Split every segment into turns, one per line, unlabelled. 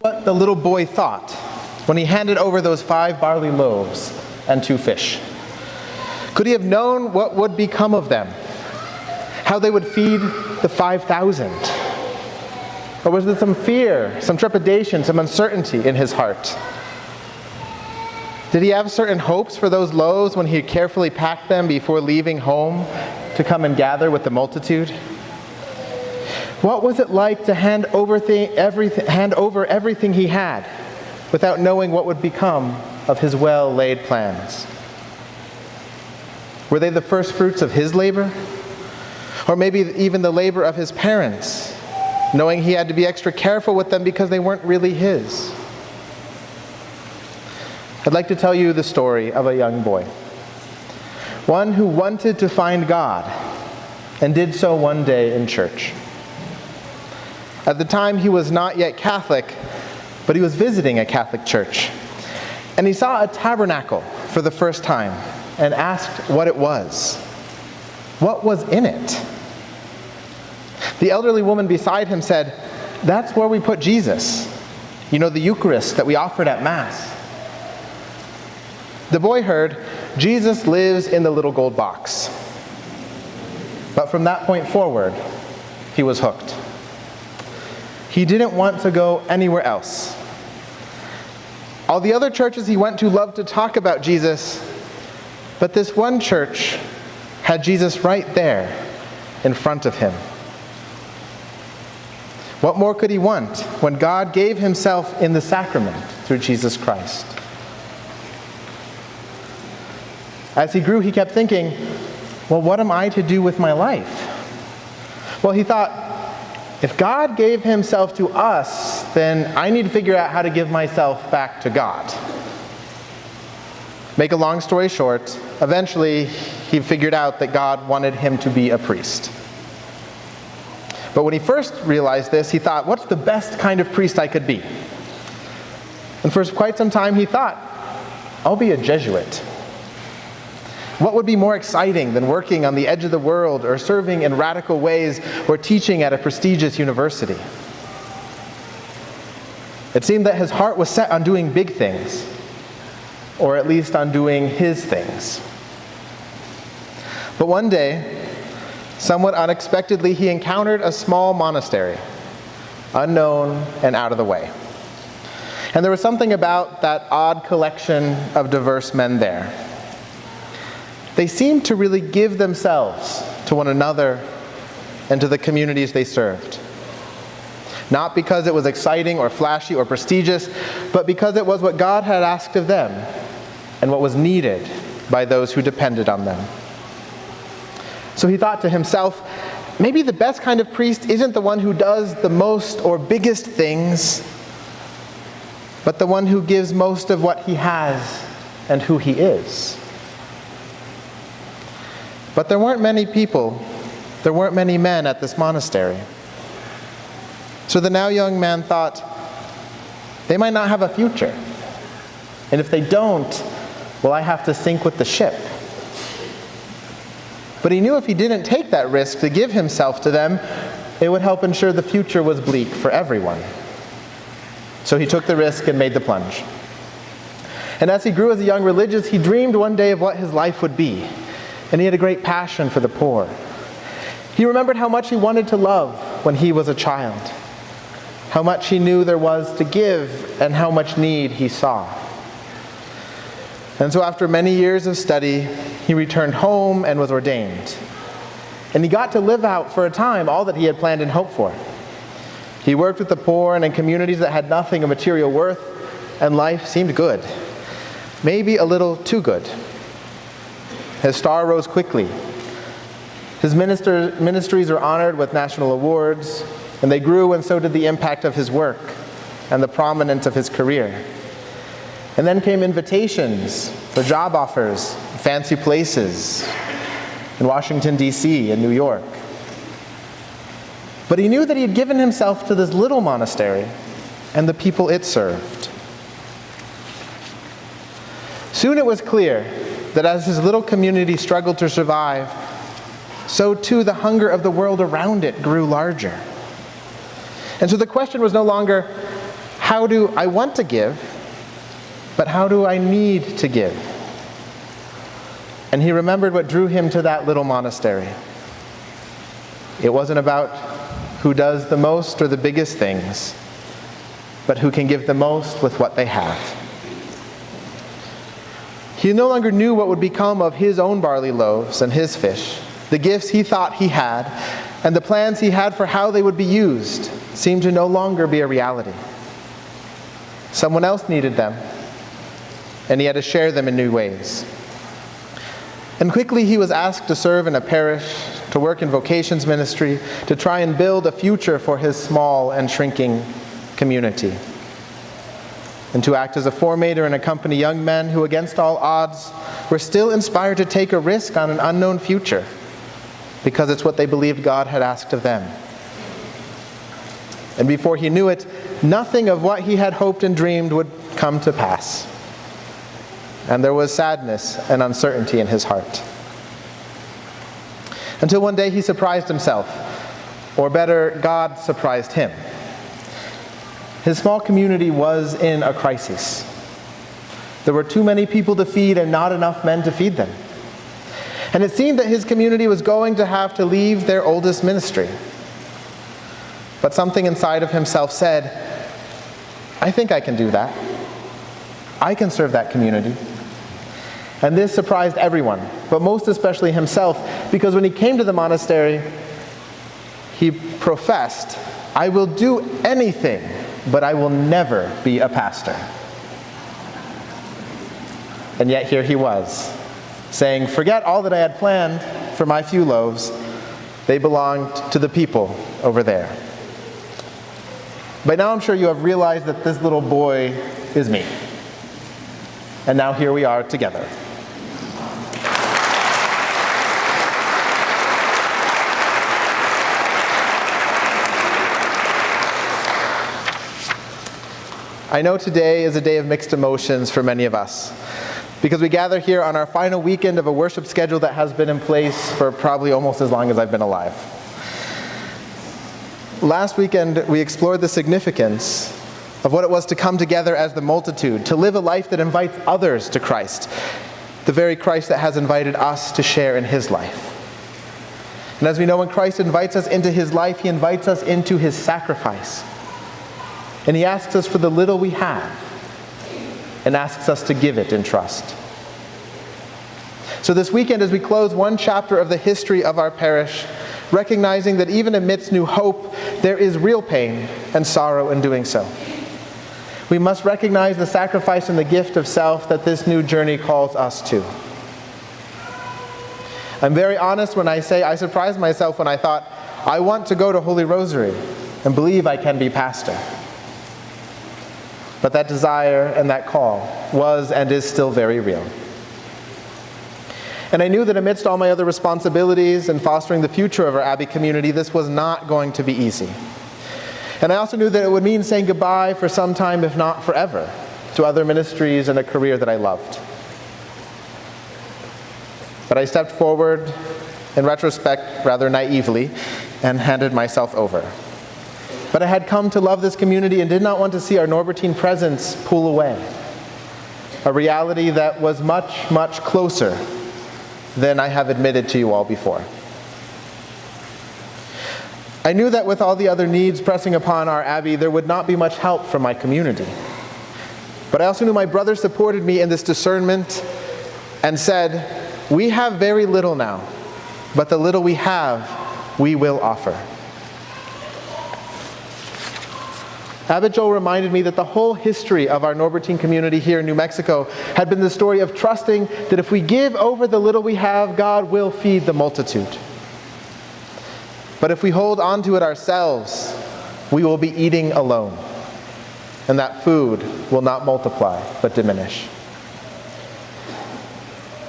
What the little boy thought when he handed over those 5 barley loaves and 2 fish. Could he have known what would become of them? How they would feed the 5,000? Or was there some fear, some trepidation, some uncertainty in his heart? Did he have certain hopes for those loaves when he had carefully packed them before leaving home to come and gather with the multitude? What was it like to hand over everything he had without knowing what would become of his well-laid plans? Were they the first fruits of his labor? Or maybe even the labor of his parents, knowing he had to be extra careful with them because they weren't really his? I'd like to tell you the story of a young boy. One who wanted to find God and did so one day in church. At the time, he was not yet Catholic, but he was visiting a Catholic church. And he saw a tabernacle for the first time and asked what it was. What was in it? The elderly woman beside him said, "That's where we put Jesus. You know, the Eucharist that we offered at Mass." The boy heard, "Jesus lives in the little gold box." But from that point forward, he was hooked. He didn't want to go anywhere else. All the other churches he went to loved to talk about Jesus, but this one church had Jesus right there in front of him. What more could he want when God gave himself in the sacrament through Jesus Christ? As he grew, he kept thinking, well, what am I to do with my life? Well, he thought, if God gave himself to us, then I need to figure out how to give myself back to God. Make a long story short, eventually he figured out that God wanted him to be a priest. But when he first realized this, he thought, what's the best kind of priest I could be? And for quite some time he thought, I'll be a Jesuit. What would be more exciting than working on the edge of the world or serving in radical ways or teaching at a prestigious university? It seemed that his heart was set on doing big things, or at least on doing his things. But one day, somewhat unexpectedly, he encountered a small monastery, unknown and out of the way. And there was something about that odd collection of diverse men there. They seemed to really give themselves to one another and to the communities they served. Not because it was exciting or flashy or prestigious, but because it was what God had asked of them and what was needed by those who depended on them. So he thought to himself, maybe the best kind of priest isn't the one who does the most or biggest things, but the one who gives most of what he has and who he is. But there weren't many people, there weren't many men at this monastery. So the now young man thought, they might not have a future. And if they don't, well, I have to sink with the ship. But he knew if he didn't take that risk to give himself to them, it would help ensure the future was bleak for everyone. So he took the risk and made the plunge. And as he grew as a young religious, he dreamed one day of what his life would be. And he had a great passion for the poor. He remembered how much he wanted to love when he was a child, how much he knew there was to give, and how much need he saw. And so after many years of study, he returned home and was ordained. And he got to live out for a time all that he had planned and hoped for. He worked with the poor and in communities that had nothing of material worth, and life seemed good. Maybe a little too good. His star rose quickly. His ministries are honored with national awards, and they grew, and so did the impact of his work and the prominence of his career. And then came invitations for job offers, fancy places in Washington, D.C. and New York. But he knew that he had given himself to this little monastery and the people it served. Soon it was clear that as his little community struggled to survive, so too the hunger of the world around it grew larger. And so the question was no longer, how do I want to give, but how do I need to give? And he remembered what drew him to that little monastery. It wasn't about who does the most or the biggest things, but who can give the most with what they have. He no longer knew what would become of his own barley loaves and his fish. The gifts he thought he had and the plans he had for how they would be used seemed to no longer be a reality. Someone else needed them, and he had to share them in new ways. And quickly he was asked to serve in a parish, to work in vocations ministry, to try and build a future for his small and shrinking community, and to act as a formator and accompany young men who, against all odds, were still inspired to take a risk on an unknown future, because it's what they believed God had asked of them. And before he knew it, nothing of what he had hoped and dreamed would come to pass. And there was sadness and uncertainty in his heart. Until one day he surprised himself, or better, God surprised him. His small community was in a crisis. There were too many people to feed and not enough men to feed them. And it seemed that his community was going to have to leave their oldest ministry. But something inside of himself said, I think I can do that. I can serve that community. And this surprised everyone, but most especially himself, because when he came to the monastery, he professed, I will do anything, but I will never be a pastor. And yet here he was, saying, forget all that I had planned for my few loaves. They belonged to the people over there. By now I'm sure you have realized that this little boy is me. And now here we are together. I know today is a day of mixed emotions for many of us, because we gather here on our final weekend of a worship schedule that has been in place for probably almost as long as I've been alive. Last weekend, we explored the significance of what it was to come together as the multitude, to live a life that invites others to Christ, the very Christ that has invited us to share in his life. And as we know, when Christ invites us into his life, he invites us into his sacrifice. And he asks us for the little we have, and asks us to give it in trust. So this weekend, as we close one chapter of the history of our parish, recognizing that even amidst new hope, there is real pain and sorrow in doing so. We must recognize the sacrifice and the gift of self that this new journey calls us to. I'm very honest when I say I surprised myself when I thought, I want to go to Holy Rosary and believe I can be pastor. But that desire and that call was and is still very real. And I knew that amidst all my other responsibilities and fostering the future of our Abbey community, this was not going to be easy. And I also knew that it would mean saying goodbye for some time, if not forever, to other ministries and a career that I loved. But I stepped forward, in retrospect, rather naively, and handed myself over. But I had come to love this community and did not want to see our Norbertine presence pull away. A reality that was much, much closer than I have admitted to you all before. I knew that with all the other needs pressing upon our Abbey, there would not be much help from my community. But I also knew my brother supported me in this discernment and said, we have very little now, but the little we have, we will offer. Abbot Joel reminded me that the whole history of our Norbertine community here in New Mexico had been the story of trusting that if we give over the little we have, God will feed the multitude. But if we hold on to it ourselves, we will be eating alone, and that food will not multiply but diminish.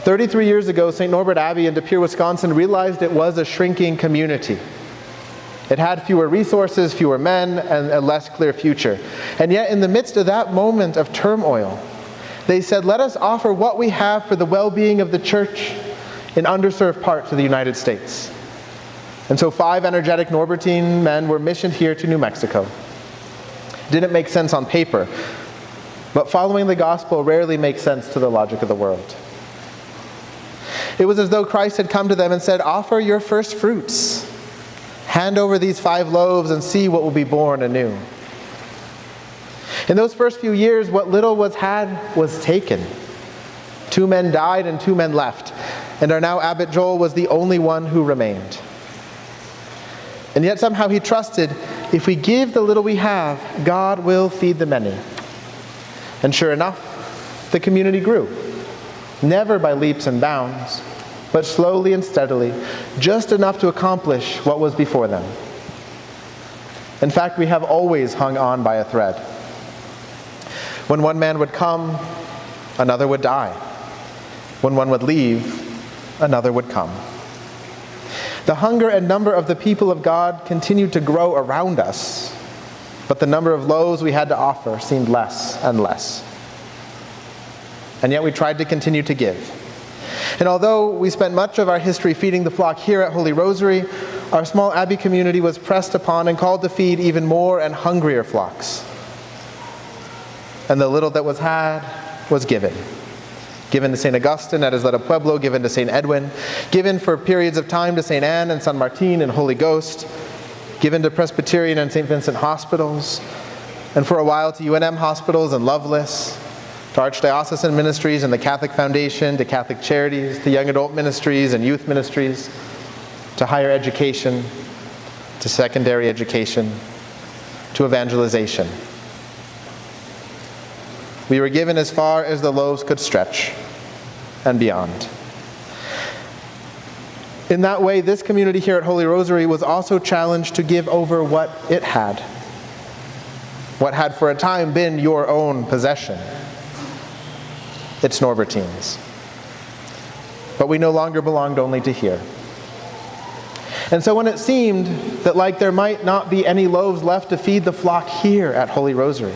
33 years ago, St. Norbert Abbey in De Pere, Wisconsin realized it was a shrinking community. It had fewer resources, fewer men, and a less clear future. And yet, in the midst of that moment of turmoil, they said, let us offer what we have for the well-being of the church in underserved parts of the United States. And so 5 energetic Norbertine men were missioned here to New Mexico. didn't make sense on paper, but following the gospel rarely makes sense to the logic of the world. It was as though Christ had come to them and said, "Offer your first fruits. Hand over these 5 loaves and see what will be born anew." In those first few years, what little was had was taken. 2 men died and 2 men left, and our now Abbot Joel was the only one who remained. And yet somehow he trusted, if we give the little we have, God will feed the many. And sure enough, the community grew. Never by leaps and bounds, but slowly and steadily, just enough to accomplish what was before them. In fact, we have always hung on by a thread. When one man would come, another would die. When one would leave, another would come. The hunger and number of the people of God continued to grow around us, but the number of loaves we had to offer seemed less and less. And yet we tried to continue to give. And although we spent much of our history feeding the flock here at Holy Rosary, our small Abbey community was pressed upon and called to feed even more and hungrier flocks. And the little that was had was given. Given to St. Augustine at Isleta Pueblo, given to St. Edwin, given for periods of time to St. Anne and San Martin and Holy Ghost, given to Presbyterian and St. Vincent hospitals, and for a while to UNM hospitals and Loveless, to Archdiocesan ministries and the Catholic Foundation, to Catholic Charities, to young adult ministries and youth ministries, to higher education, to secondary education, to evangelization. We were given as far as the loaves could stretch and beyond. In that way, this community here at Holy Rosary was also challenged to give over what it had. What had for a time been your own possession. It's Norbertine's. But we no longer belonged only to here. And so when it seemed that like there might not be any loaves left to feed the flock here at Holy Rosary,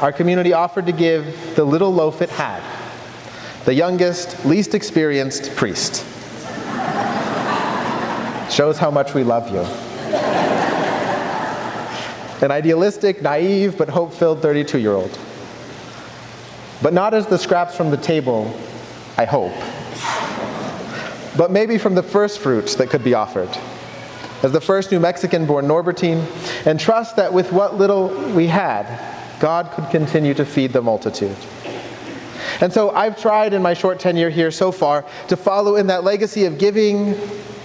our community offered to give the little loaf it had, the youngest, least experienced priest. Shows how much we love you. An idealistic, naive, but hope-filled 32-year-old. But not as the scraps from the table, I hope, but maybe from the first fruits that could be offered, as the first New Mexican-born Norbertine, and trust that with what little we had, God could continue to feed the multitude. And so I've tried in my short tenure here so far to follow in that legacy of giving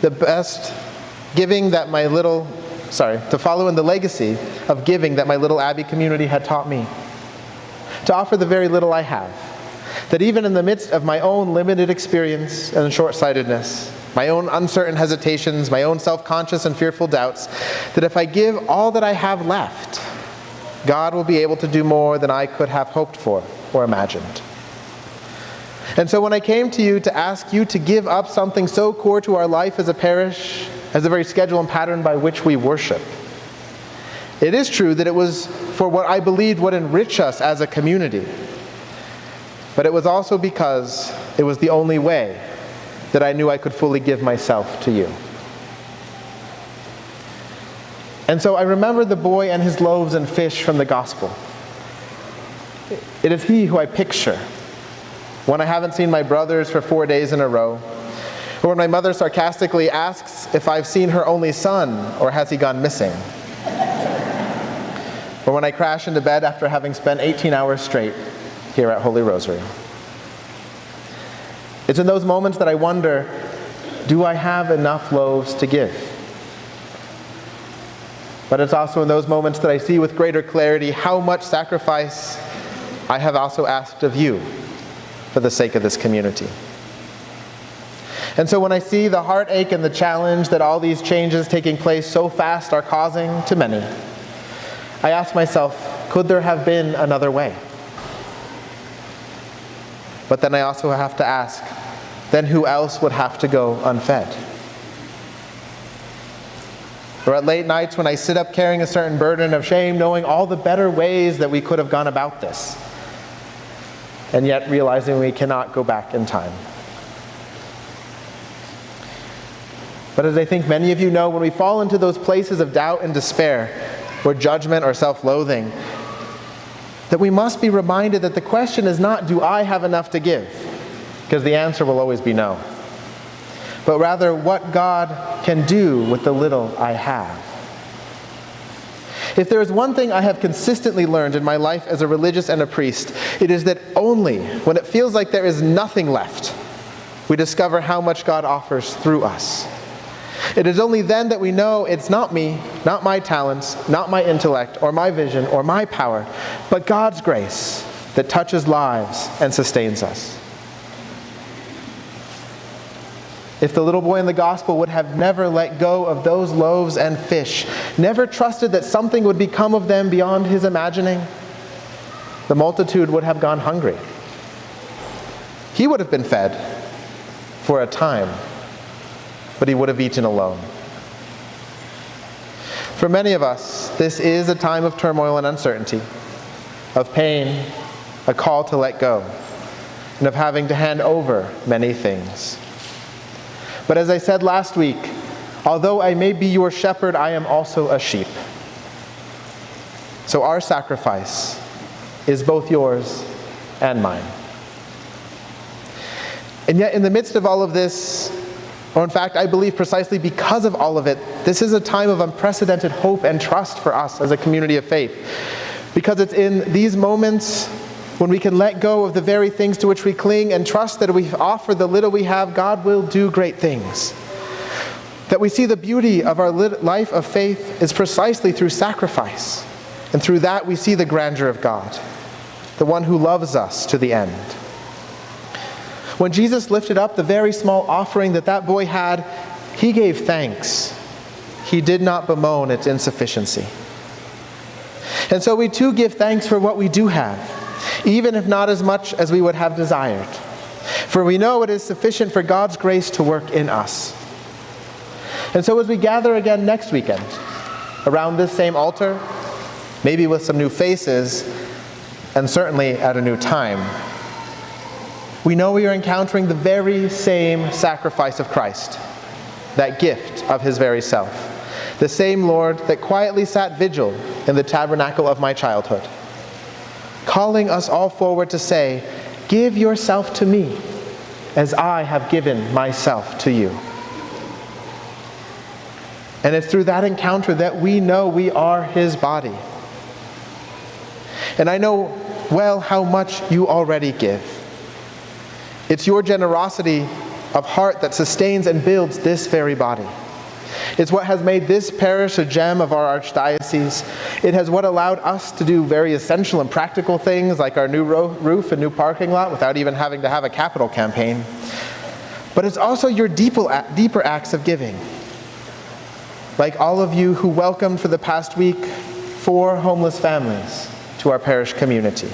the best, to follow in the legacy of giving that my little Abbey community had taught me. To offer the very little I have. That even in the midst of my own limited experience and short-sightedness, my own uncertain hesitations, my own self-conscious and fearful doubts, that if I give all that I have left, God will be able to do more than I could have hoped for or imagined. And so when I came to you to ask you to give up something so core to our life as a parish, as the very schedule and pattern by which we worship, it is true that it was for what I believed would enrich us as a community. But it was also because it was the only way that I knew I could fully give myself to you. And so I remember the boy and his loaves and fish from the gospel. It is he who I picture when I haven't seen my brothers for 4 days in a row, or when my mother sarcastically asks if I've seen her only son or has he gone missing. Or when I crash into bed after having spent 18 hours straight here at Holy Rosary. It's in those moments that I wonder, do I have enough loaves to give? But it's also in those moments that I see with greater clarity how much sacrifice I have also asked of you for the sake of this community. And so when I see the heartache and the challenge that all these changes taking place so fast are causing to many, I ask myself, could there have been another way? But then I also have to ask, then who else would have to go unfed? Or at late nights when I sit up carrying a certain burden of shame, knowing all the better ways that we could have gone about this, and yet realizing we cannot go back in time. But as I think many of you know, when we fall into those places of doubt and despair, or judgment or self-loathing, that we must be reminded that the question is not, do I have enough to give? Because the answer will always be no. But rather, what God can do with the little I have. If there is one thing I have consistently learned in my life as a religious and a priest, it is that only when it feels like there is nothing left, we discover how much God offers through us. It is only then that we know it's not me, not my talents, not my intellect, or my vision, or my power, but God's grace that touches lives and sustains us. If the little boy in the gospel would have never let go of those loaves and fish, never trusted that something would become of them beyond his imagining, the multitude would have gone hungry. He would have been fed for a time, but he would have eaten alone. For many of us, this is a time of turmoil and uncertainty, of pain, a call to let go, and of having to hand over many things. But as I said last week, although I may be your shepherd, I am also a sheep. So our sacrifice is both yours and mine. And yet in the midst of all of this, or in fact, I believe precisely because of all of it, this is a time of unprecedented hope and trust for us as a community of faith. Because it's in these moments when we can let go of the very things to which we cling and trust that if we offer the little we have, God will do great things. That we see the beauty of our life of faith is precisely through sacrifice. And through that we see the grandeur of God, the one who loves us to the end. When Jesus lifted up the very small offering that boy had, he gave thanks. He did not bemoan its insufficiency. And so we too give thanks for what we do have, even if not as much as we would have desired. For we know it is sufficient for God's grace to work in us. And so as we gather again next weekend, around this same altar, maybe with some new faces, and certainly at a new time, we know we are encountering the very same sacrifice of Christ, that gift of his very self. The same Lord that quietly sat vigil in the tabernacle of my childhood, calling us all forward to say, "Give yourself to me, as I have given myself to you." And it's through that encounter that we know we are his body. And I know well how much you already give. It's your generosity of heart that sustains and builds this very body. It's what has made this parish a gem of our archdiocese. It has what allowed us to do very essential and practical things like our new roof and new parking lot without even having to have a capital campaign. But it's also your deeper acts of giving. Like all of you who welcomed for the past week 4 homeless families to our parish community.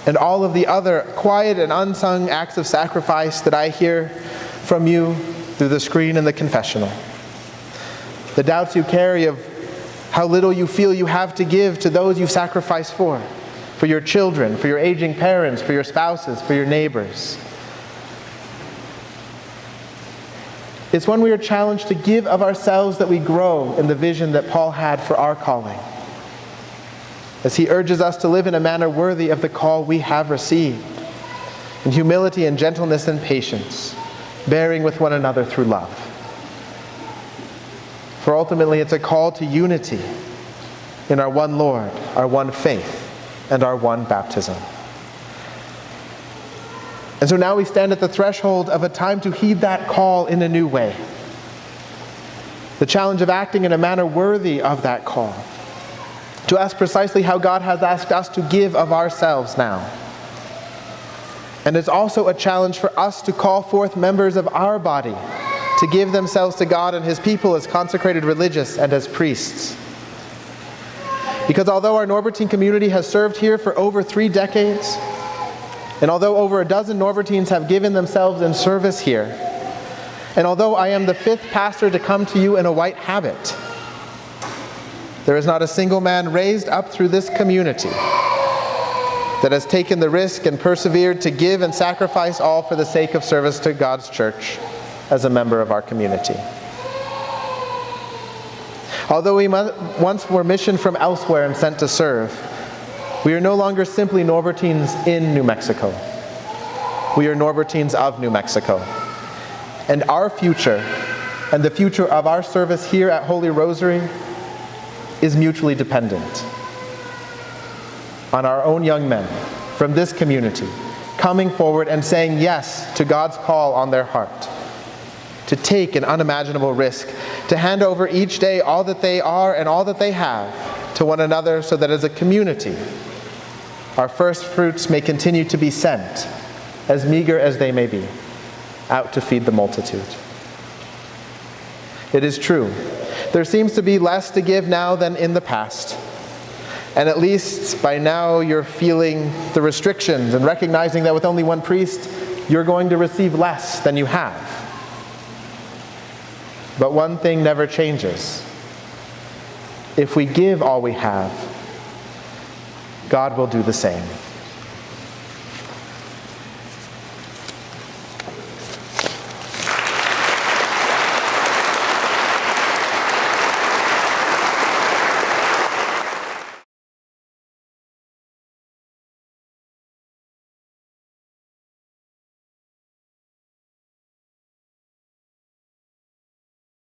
And all of the other quiet and unsung acts of sacrifice that I hear from you through the screen in the confessional. The doubts you carry of how little you feel you have to give to those you've sacrificed for your children, for your aging parents, for your spouses, for your neighbors. It's when we are challenged to give of ourselves that we grow in the vision that Paul had for our calling, as he urges us to live in a manner worthy of the call we have received, in humility and gentleness and patience, bearing with one another through love. For ultimately it's a call to unity in our one Lord, our one faith, and our one baptism. And so now we stand at the threshold of a time to heed that call in a new way. The challenge of acting in a manner worthy of that call. To ask precisely how God has asked us to give of ourselves now. And it's also a challenge for us to call forth members of our body to give themselves to God and his people as consecrated religious and as priests. Because although our Norbertine community has served here for over 3 decades, and although over a dozen Norbertines have given themselves in service here, and although I am the 5th pastor to come to you in a white habit, there is not a single man raised up through this community that has taken the risk and persevered to give and sacrifice all for the sake of service to God's church as a member of our community. Although we once were missioned from elsewhere and sent to serve, we are no longer simply Norbertines in New Mexico. We are Norbertines of New Mexico. And our future, and the future of our service here at Holy Rosary, is mutually dependent on our own young men from this community coming forward and saying yes to God's call on their heart, to take an unimaginable risk, to hand over each day all that they are and all that they have to one another, so that as a community, our first fruits may continue to be sent, as meager as they may be, out to feed the multitude. It is true, there seems to be less to give now than in the past. And at least by now you're feeling the restrictions and recognizing that with only one priest, you're going to receive less than you have. But one thing never changes. If we give all we have, God will do the same.